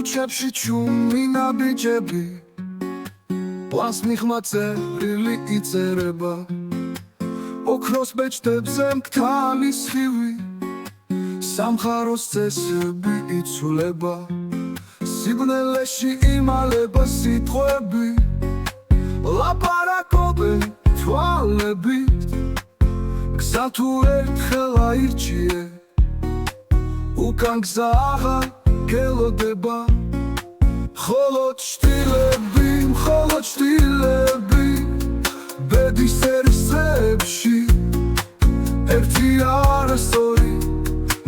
ქუჩებში ჩუმი ნაბიჯები პლანს მიღმაწერილი იწერება ოქროს ბეჭდებზე მკთალი სხივი სამხაროს წესები იცვლება სიბნელეში იმალება სიტყვები ლაპარაკობენ თვალებით გზა თუ ერთხელ აირჩიე უკან გზა აღარ გელოდება მხოლოდ შტილები ბედის ერისებში ერთი არასორი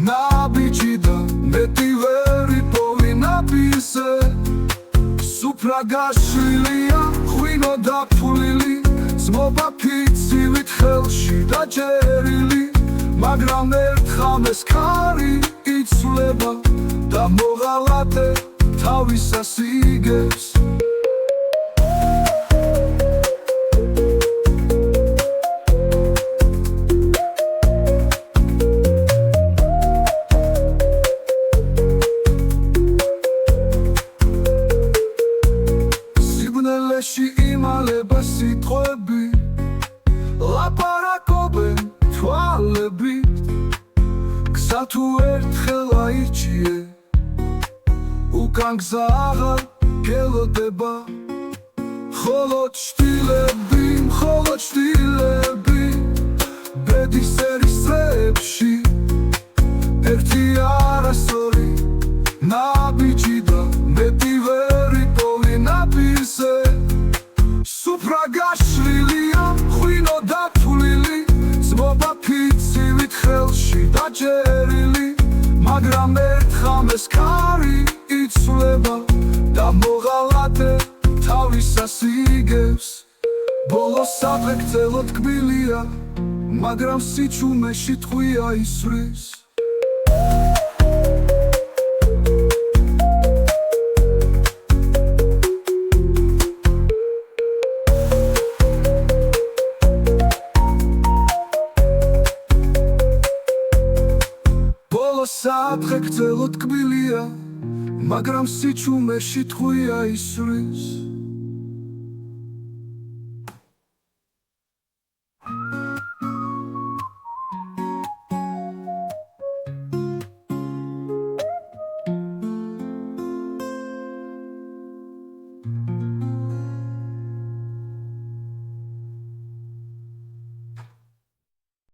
ნაბიჯი და მეტი ვერ იპოვინა პირზე სუფრა გაშვილია ღვინო დაფულილი ძმობა ფიცივით ხელში დაჯერილი მაგრამ ერთხამეს ქარი იცვლება და მოღალატე თავისას იგებს სიბნელეში იმალება სიტყვები ლაპარაკობენ თვალებით გზა თუ ერთხელ აირჩიე უკან გზა აღარ გელოდება მხოლოდ შტილები ბედის ერისებში ერთი არასორი ნაბიჯი და მეტი ვერ იპოვინა პირზე სუფრა გაშვილია ღვინო დაფულილი ძმობა ფიცივით ხელში დაჯერილი მაგრამ ერთხამეს ქარი იცვლება და მოღალატე თავისას იგებს ბოლოს საფრთხელო თქმილია მაგრამ სიჩუმეში ტყვია ისვრის საფრთხელო თქმილია მაგრამ სიჩუმეში ტყვია ისვრის